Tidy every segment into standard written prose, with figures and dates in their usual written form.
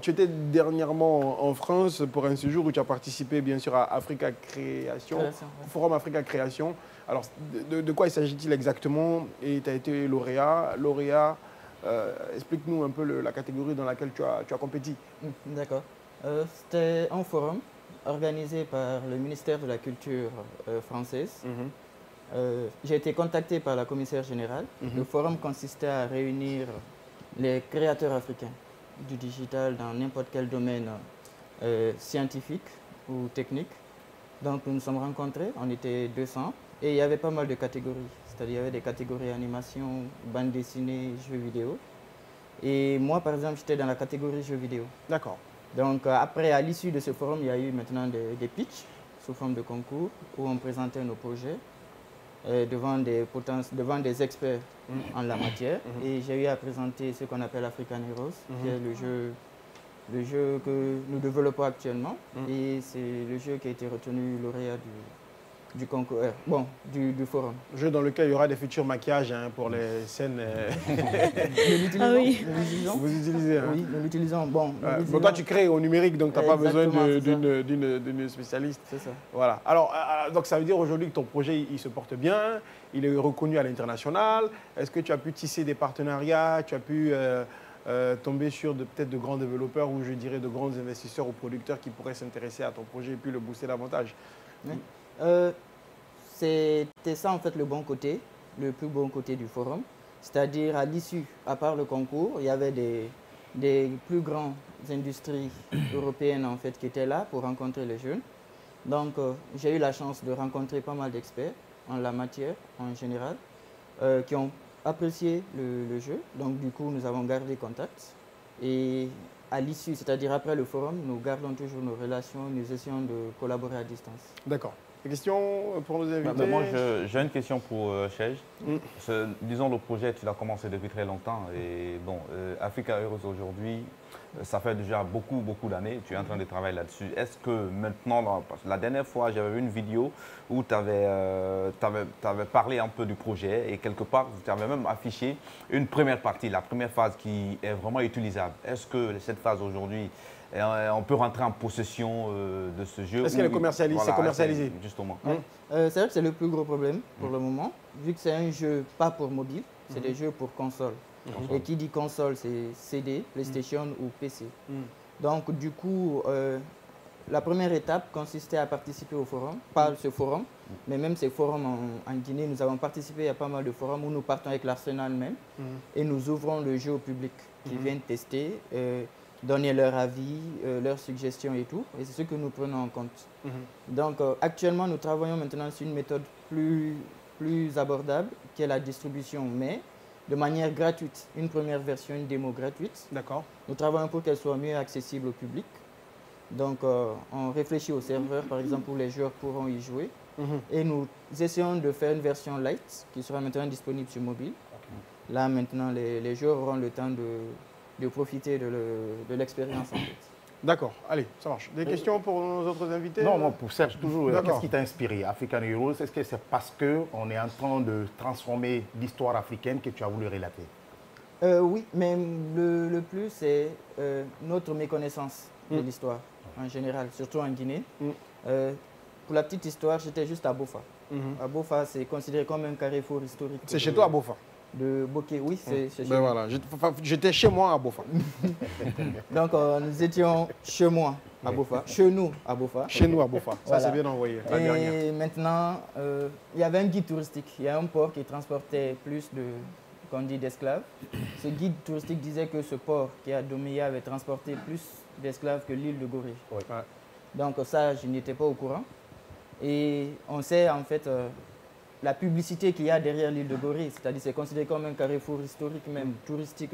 tu étais dernièrement en France pour un séjour où tu as participé bien sûr à Africa Création, Forum Africa Création. Alors, de quoi il s'agit-il exactement? Et tu as été lauréat. Explique-nous un peu la catégorie dans laquelle tu as compéti. D'accord. C'était un forum organisé par le ministère de la Culture française. J'ai été contacté par la commissaire générale. Le forum consistait à réunir les créateurs africains du digital dans n'importe quel domaine scientifique ou technique. Donc nous nous sommes rencontrés, on était 200 et il y avait pas mal de catégories. C'est-à-dire il y avait des catégories animation, bande dessinée, jeux vidéo. Et moi par exemple j'étais dans la catégorie jeux vidéo. D'accord. Donc après à l'issue de ce forum il y a eu maintenant des pitchs sous forme de concours où on présentait nos projets devant des experts en la matière. Et j'ai eu à présenter ce qu'on appelle African Heroes, qui est le jeu que nous développons actuellement. Et c'est le jeu qui a été retenu lauréat du concours, du forum. Jeu dans lequel il y aura des futurs maquillages pour les scènes. Ah oui. Vous utilisez. Oui, nous l'utilisons. Bon, toi, tu crées au numérique, donc tu n'as pas besoin d'une spécialiste. C'est ça. Voilà. Alors, donc ça veut dire aujourd'hui que ton projet, il se porte bien, il est reconnu à l'international. Est-ce que tu as pu tisser des partenariats, tu as pu tomber sur peut-être de grands développeurs ou je dirais de grands investisseurs ou producteurs qui pourraient s'intéresser à ton projet et puis le booster davantage? Oui. C'était ça en fait le bon côté, le plus bon côté du forum. C'est-à-dire à l'issue, à part le concours, il y avait des plus grandes industries européennes en fait qui étaient là pour rencontrer les jeunes. Donc j'ai eu la chance de rencontrer pas mal d'experts en la matière en général qui ont apprécié le jeu. Donc du coup nous avons gardé contact et à l'issue, c'est-à-dire après le forum, nous gardons toujours nos relations, nous essayons de collaborer à distance. D'accord. Des questions pour nos invités? Moi, j'ai une question pour Chej. Disons, le projet, tu l'as commencé depuis très longtemps. Et bon, Africa Heroes aujourd'hui, ça fait déjà beaucoup d'années. Tu es en train de travailler là-dessus. Est-ce que maintenant, parce que la dernière fois, j'avais vu une vidéo où tu avais parlé un peu du projet et quelque part, tu avais même affiché une première partie, la première phase qui est vraiment utilisable. Est-ce que cette phase aujourd'hui, on peut rentrer en possession de ce jeu? Est-ce qu'elle est commercialisée? Voilà, c'est commercialisé? Justement. C'est vrai que c'est le plus gros problème pour le moment, vu que c'est un jeu pas pour mobile, c'est des jeux pour console. Et qui dit console, c'est CD, PlayStation ou PC. Donc du coup, la première étape consistait à participer au forum, pas ce forum, mais même ces forums en Guinée, nous avons participé à pas mal de forums où nous partons avec l'Arsenal même et nous ouvrons le jeu au public qui viennent tester, donner leur avis, leurs suggestions et tout. Et c'est ce que nous prenons en compte. Donc actuellement, nous travaillons maintenant sur une méthode plus abordable qui est la distribution, mais de manière gratuite. Une première version, une démo gratuite. D'accord. Nous travaillons pour qu'elle soit mieux accessible au public. Donc on réfléchit au serveur, par exemple, où les joueurs pourront y jouer. Et nous essayons de faire une version light qui sera maintenant disponible sur mobile. Là maintenant, les joueurs auront le temps de profiter de l'expérience en fait. D'accord, allez, ça marche. Des questions pour nos autres invités? Non, pour Serge, toujours. Qu'est-ce qui t'a inspiré, African Heroes? Est-ce que c'est parce qu'on est en train de transformer l'histoire africaine que tu as voulu relater? Oui, mais le plus, c'est notre méconnaissance de l'histoire en général, surtout en Guinée. Pour la petite histoire, j'étais juste à Bofa. À Bofa, c'est considéré comme un carrefour historique. C'est chez toi à Bofa? De Bokeh, oui, c'est chez moi. Voilà, j'étais chez moi à Bofa. Donc, nous étions chez moi à Bofa, chez nous à Bofa. Chez nous à Bofa, ça c'est bien envoyé. Et maintenant, il y avait un guide touristique. Il y a un port qui transportait plus d'esclaves. Ce guide touristique disait que ce port qui est à Doméa avait transporté plus d'esclaves que l'île de Gorée. Ouais. Donc ça, je n'étais pas au courant. Et on sait en fait la publicité qu'il y a derrière l'île de Gorée, c'est-à-dire c'est considéré comme un carrefour historique même, touristique.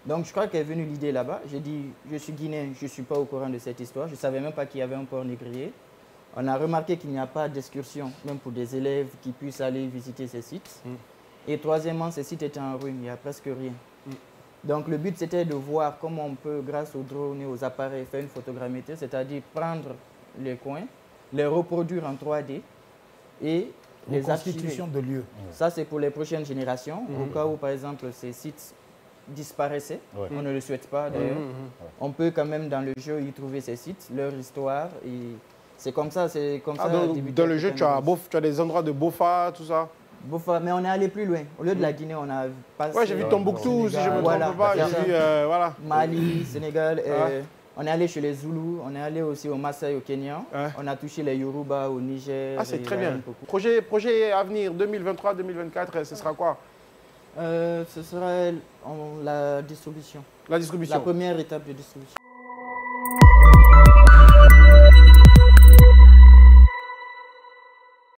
Donc je crois qu'est venue l'idée là-bas. J'ai dit, je suis guinéen, je ne suis pas au courant de cette histoire. Je ne savais même pas qu'il y avait un port négrier. On a remarqué qu'il n'y a pas d'excursion, même pour des élèves qui puissent aller visiter ces sites. Et troisièmement, ces sites étaient en ruine, il n'y a presque rien. Donc le but, c'était de voir comment on peut, grâce aux drones et aux appareils, faire une photogrammétrie, c'est-à-dire prendre les coins, les reproduire en 3D et les constitution de lieux. Ça, c'est pour les prochaines générations. Au cas où, par exemple, ces sites disparaissait. On ne le souhaite pas d'ailleurs. On peut quand même dans le jeu y trouver ces sites, leur histoire. Et c'est comme ça, dans le jeu, tu as des endroits de Bofa, tout ça. Bofa, mais on est allé plus loin. Au lieu de la Guinée, on a passé... Ouais, j'ai vu Tombouctou, si je ne me trompe pas. J'ai vu, voilà. Mali, Sénégal. On est allé chez les Zoulous, on est allé aussi au Maasai au Kenya. On a touché les Yoruba au Niger. Ah, c'est très bien. Projet à venir 2023-2024, ce sera quoi? Ce sera la distribution. La distribution. La première étape de distribution.